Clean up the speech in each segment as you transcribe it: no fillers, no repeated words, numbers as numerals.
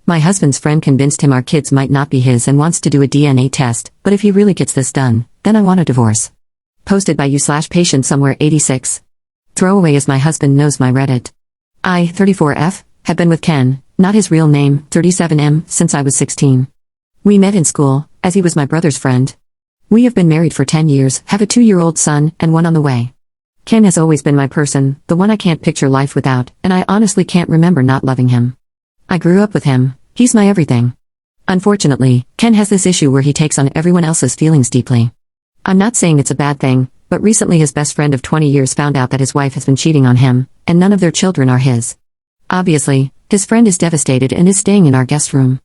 My husband's friend convinced him our kids might not be his and wants to do a DNA test, but if he really gets this done, then I want a divorce. Posted by you/patient somewhere 86. Throwaway as my husband knows my Reddit. I, 34F, have been with Ken, not his real name, 37M, since I was 16. We met in school, as he was my brother's friend. We have been married for 10 years, have a 2-year-old son, and one on the way. Ken has always been my person, the one I can't picture life without, and I honestly can't remember not loving him. I grew up with him, he's my everything. Unfortunately, Ken has this issue where he takes on everyone else's feelings deeply. I'm not saying it's a bad thing, but recently his best friend of 20 years found out that his wife has been cheating on him, and none of their children are his. Obviously, his friend is devastated and is staying in our guest room.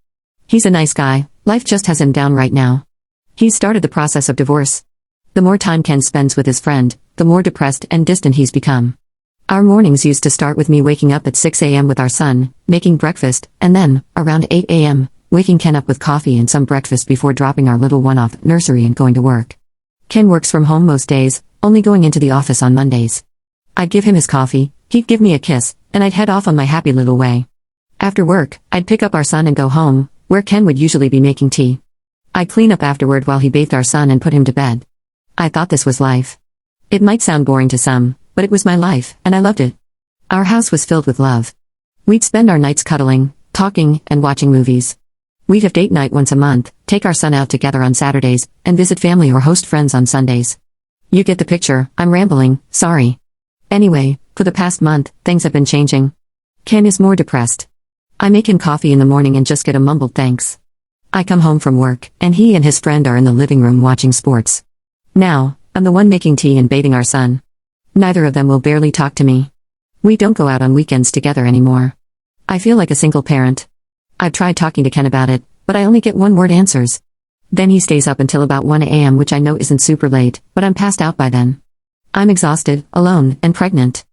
He's a nice guy, life just has him down right now. He's started the process of divorce. The more time Ken spends with his friend, the more depressed and distant he's become. Our mornings used to start with me waking up at 6 a.m. with our son, making breakfast, and then, around 8 a.m., waking Ken up with coffee and some breakfast before dropping our little one off at nursery and going to work. Ken works from home most days, only going into the office on Mondays. I'd give him his coffee, he'd give me a kiss, and I'd head off on my happy little way. After work, I'd pick up our son and go home, where Ken would usually be making tea. I'd clean up afterward while he bathed our son and put him to bed. I thought this was life. It might sound boring to some, but it was my life, and I loved it. Our house was filled with love. We'd spend our nights cuddling, talking, and watching movies. We'd have date night once a month, take our son out together on Saturdays, and visit family or host friends on Sundays. You get the picture, I'm rambling, sorry. Anyway, for the past month, things have been changing. Ken is more depressed. I make him coffee in the morning and just get a mumbled thanks. I come home from work, and he and his friend are in the living room watching sports. Now, I'm the one making tea and bathing our son. Neither of them will barely talk to me. We don't go out on weekends together anymore. I feel like a single parent. I've tried talking to Ken about it, but I only get one-word answers. Then he stays up until about 1 a.m., which I know isn't super late, but I'm passed out by then. I'm exhausted, alone, and pregnant.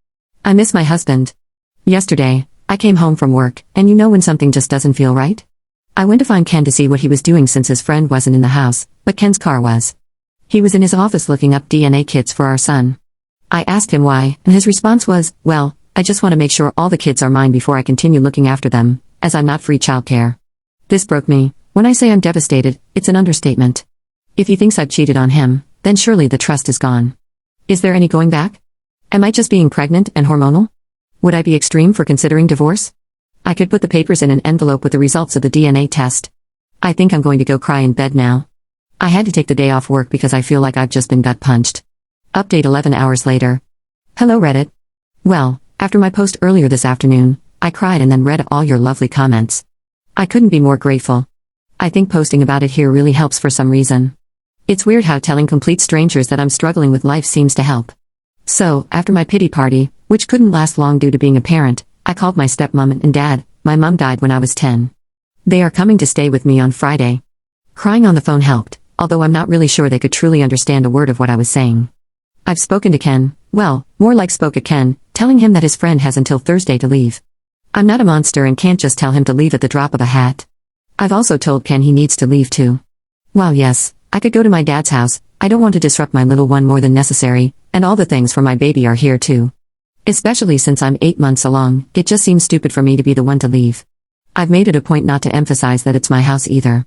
I miss my husband. Yesterday, I came home from work, and you know when something just doesn't feel right? I went to find Ken to see what he was doing since his friend wasn't in the house, but Ken's car was. He was in his office looking up DNA kits for our son. I asked him why, and his response was, well, I just want to make sure all the kids are mine before I continue looking after them, as I'm not free childcare. This broke me. When I say I'm devastated, it's an understatement. If he thinks I've cheated on him, then surely the trust is gone. Is there any going back? Am I just being pregnant and hormonal? Would I be extreme for considering divorce? I could put the papers in an envelope with the results of the DNA test. I think I'm going to go cry in bed now. I had to take the day off work because I feel like I've just been gut punched. Update 11 hours later. Hello Reddit. Well, after my post earlier this afternoon, I cried and then read all your lovely comments. I couldn't be more grateful. I think posting about it here really helps for some reason. It's weird how telling complete strangers that I'm struggling with life seems to help. So, after my pity party, which couldn't last long due to being a parent, I called my stepmom and dad. My mom died when I was 10. They are coming to stay with me on Friday. Crying on the phone helped, although I'm not really sure they could truly understand a word of what I was saying. I've spoken to Ken, well, more like spoke at Ken, telling him that his friend has until Thursday to leave. I'm not a monster and can't just tell him to leave at the drop of a hat. I've also told Ken he needs to leave too. While yes, I could go to my dad's house, I don't want to disrupt my little one more than necessary, and all the things for my baby are here too. Especially since I'm 8 months along, it just seems stupid for me to be the one to leave. I've made it a point not to emphasize that it's my house either.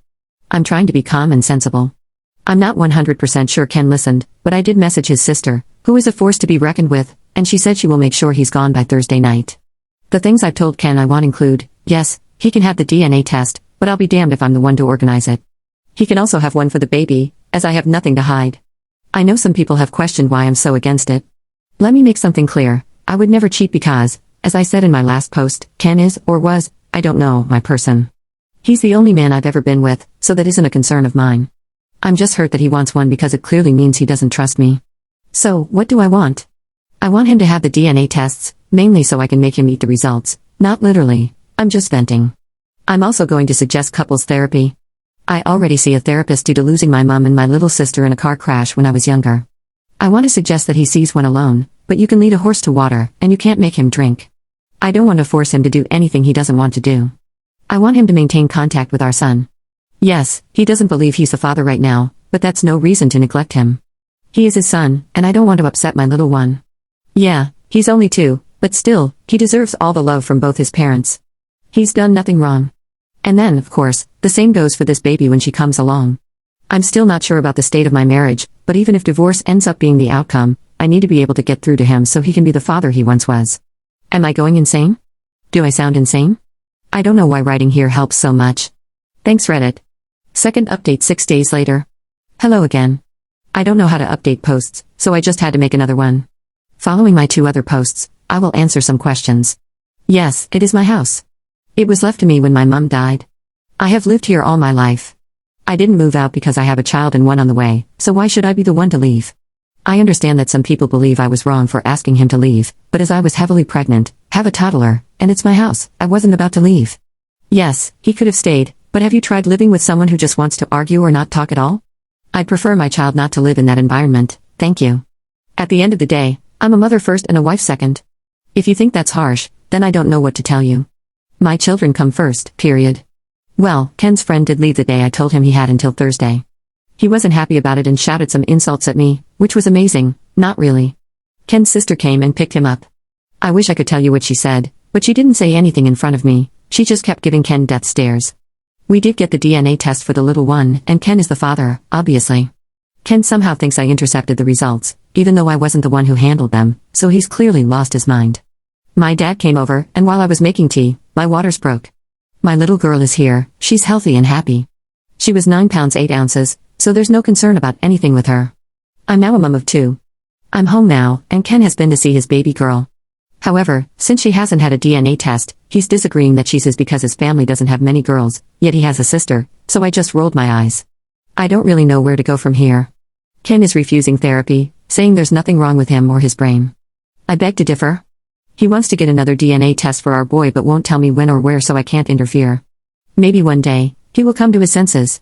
I'm trying to be calm and sensible. I'm not 100% sure Ken listened, but I did message his sister, who is a force to be reckoned with, and she said she will make sure he's gone by Thursday night. The things I've told Ken I want include, yes, he can have the DNA test, but I'll be damned if I'm the one to organize it. He can also have one for the baby, as I have nothing to hide. I know some people have questioned why I'm so against it. Let me make something clear, I would never cheat because, as I said in my last post, Ken is, or was, I don't know, my person. He's the only man I've ever been with, so that isn't a concern of mine. I'm just hurt that he wants one because it clearly means he doesn't trust me. So, what do I want? I want him to have the DNA tests, mainly so I can make him eat the results, not literally, I'm just venting. I'm also going to suggest couples therapy. I already see a therapist due to losing my mom and my little sister in a car crash when I was younger. I want to suggest that he sees one alone, but you can lead a horse to water, and you can't make him drink. I don't want to force him to do anything he doesn't want to do. I want him to maintain contact with our son. Yes, he doesn't believe he's the father right now, but that's no reason to neglect him. He is his son, and I don't want to upset my little one. Yeah, he's only 2, but still, he deserves all the love from both his parents. He's done nothing wrong. And then, of course, the same goes for this baby when she comes along. I'm still not sure about the state of my marriage, but even if divorce ends up being the outcome, I need to be able to get through to him so he can be the father he once was. Am I going insane? Do I sound insane? I don't know why writing here helps so much. Thanks, Reddit. Second update 6 days later. Hello again. I don't know how to update posts, so I just had to make another one. Following my 2 other posts, I will answer some questions. Yes, it is my house. It was left to me when my mum died. I have lived here all my life. I didn't move out because I have a child and one on the way, so why should I be the one to leave? I understand that some people believe I was wrong for asking him to leave, but as I was heavily pregnant, have a toddler, and it's my house, I wasn't about to leave. Yes, he could have stayed, but have you tried living with someone who just wants to argue or not talk at all? I'd prefer my child not to live in that environment, thank you. At the end of the day, I'm a mother first and a wife second. If you think that's harsh, then I don't know what to tell you. My children come first, period. Well, Ken's friend did leave the day I told him he had until Thursday. He wasn't happy about it and shouted some insults at me, which was amazing, not really. Ken's sister came and picked him up. I wish I could tell you what she said, but she didn't say anything in front of me, she just kept giving Ken death stares. We did get the DNA test for the little one, and Ken is the father, obviously. Ken somehow thinks I intercepted the results, even though I wasn't the one who handled them, so he's clearly lost his mind. My dad came over, and while I was making tea, my waters broke. My little girl is here, she's healthy and happy. She was 9 pounds 8 ounces, so there's no concern about anything with her. I'm now a mum of 2. I'm home now, and Ken has been to see his baby girl. However, since she hasn't had a DNA test, he's disagreeing that she's his because his family doesn't have many girls, yet he has a sister, so I just rolled my eyes. I don't really know where to go from here. Ken is refusing therapy, saying there's nothing wrong with him or his brain. I beg to differ. He wants to get another DNA test for our boy but won't tell me when or where, so I can't interfere. Maybe one day, he will come to his senses.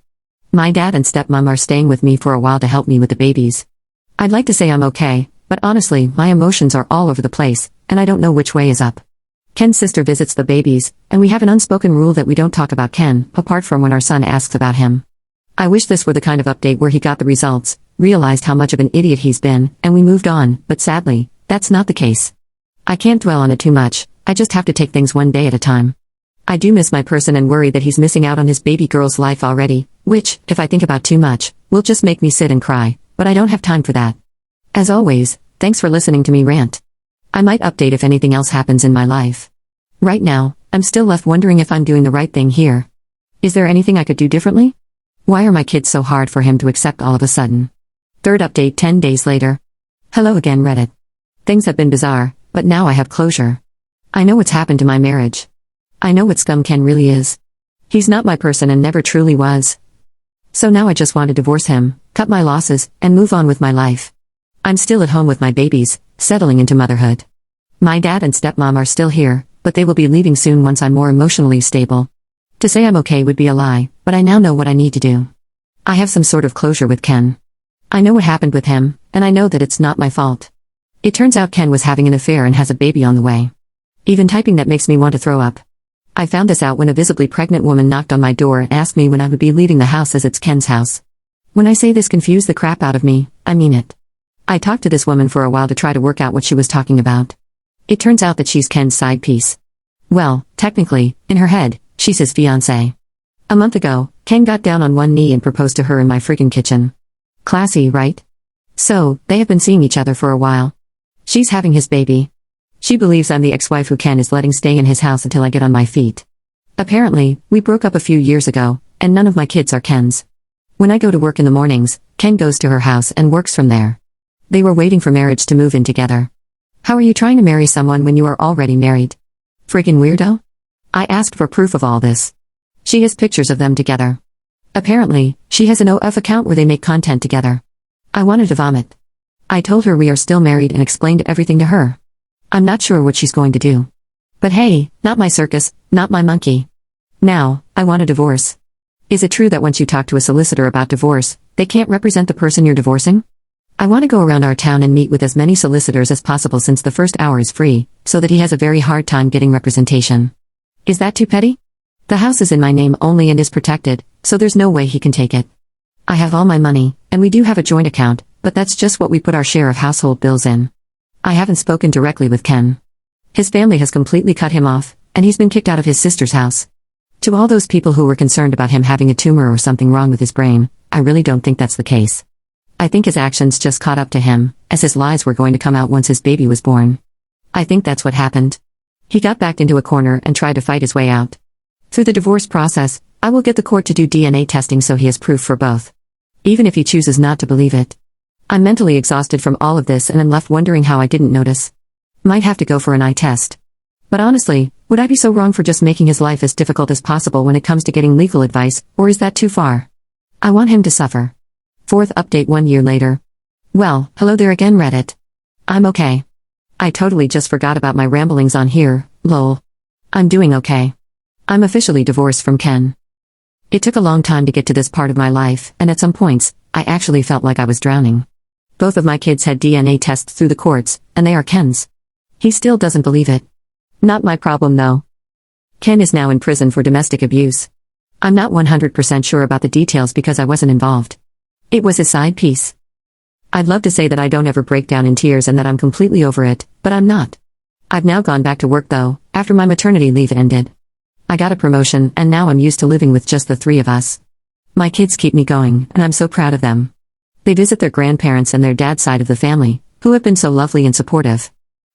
My dad and stepmom are staying with me for a while to help me with the babies. I'd like to say I'm okay, but honestly, my emotions are all over the place, and I don't know which way is up. Ken's sister visits the babies, and we have an unspoken rule that we don't talk about Ken, apart from when our son asks about him. I wish this were the kind of update where he got the results, realized how much of an idiot he's been, and we moved on, but sadly, that's not the case. I can't dwell on it too much, I just have to take things one day at a time. I do miss my person and worry that he's missing out on his baby girl's life already, which, if I think about too much, will just make me sit and cry, but I don't have time for that. As always, thanks for listening to me rant. I might update if anything else happens in my life. Right now, I'm still left wondering if I'm doing the right thing here. Is there anything I could do differently? Why are my kids so hard for him to accept all of a sudden? Third update 10 days later. Hello again, Reddit. Things have been bizarre, but now I have closure. I know what's happened to my marriage. I know what scum Ken really is. He's not my person and never truly was. So now I just want to divorce him, cut my losses, and move on with my life. I'm still at home with my babies, settling into motherhood. My dad and stepmom are still here, but they will be leaving soon once I'm more emotionally stable. To say I'm okay would be a lie, but I now know what I need to do. I have some sort of closure with Ken. I know what happened with him, and I know that it's not my fault. It turns out Ken was having an affair and has a baby on the way. Even typing that makes me want to throw up. I found this out when a visibly pregnant woman knocked on my door and asked me when I would be leaving the house, as it's Ken's house. When I say this confused the crap out of me, I mean it. I talked to this woman for a while to try to work out what she was talking about. It turns out that she's Ken's side piece. Well, technically, in her head, she's his fiancée. A month ago, Ken got down on one knee and proposed to her in my friggin' kitchen. Classy, right? So, they have been seeing each other for a while. She's having his baby. She believes I'm the ex-wife who Ken is letting stay in his house until I get on my feet. Apparently, we broke up a few years ago, and none of my kids are Ken's. When I go to work in the mornings, Ken goes to her house and works from there. They were waiting for marriage to move in together. How are you trying to marry someone when you are already married? Friggin' weirdo? I asked for proof of all this. She has pictures of them together. Apparently, she has an OF account where they make content together. I wanted to vomit. I told her we are still married and explained everything to her. I'm not sure what she's going to do. But hey, not my circus, not my monkey. Now, I want a divorce. Is it true that once you talk to a solicitor about divorce, they can't represent the person you're divorcing? I want to go around our town and meet with as many solicitors as possible since the first hour is free, so that he has a very hard time getting representation. Is that too petty? The house is in my name only and is protected, so there's no way he can take it. I have all my money, and we do have a joint account, but that's just what we put our share of household bills in. I haven't spoken directly with Ken. His family has completely cut him off, and he's been kicked out of his sister's house. To all those people who were concerned about him having a tumor or something wrong with his brain, I really don't think that's the case. I think his actions just caught up to him, as his lies were going to come out once his baby was born. I think that's what happened. He got backed into a corner and tried to fight his way out. Through the divorce process, I will get the court to do DNA testing so he has proof for both. Even if he chooses not to believe it. I'm mentally exhausted from all of this and am left wondering how I didn't notice. Might have to go for an eye test. But honestly, would I be so wrong for just making his life as difficult as possible when it comes to getting legal advice, or is that too far? I want him to suffer. Fourth update 1 year later. Well, hello there again, Reddit. I'm okay. I totally just forgot about my ramblings on here, lol. I'm doing okay. I'm officially divorced from Ken. It took a long time to get to this part of my life, and at some points, I actually felt like I was drowning. Both of my kids had DNA tests through the courts, and they are Ken's. He still doesn't believe it. Not my problem though. Ken is now in prison for domestic abuse. I'm not 100% sure about the details because I wasn't involved. It was his side piece. I'd love to say that I don't ever break down in tears and that I'm completely over it, but I'm not. I've now gone back to work though, after my maternity leave ended. I got a promotion and now I'm used to living with just the three of us. My kids keep me going, and I'm so proud of them. They visit their grandparents and their dad's side of the family, who have been so lovely and supportive.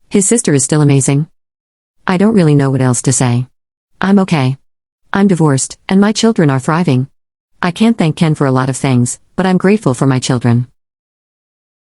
His sister is still amazing. I don't really know what else to say. I'm okay. I'm divorced, and my children are thriving. I can't thank Ken for a lot of things, but I'm grateful for my children.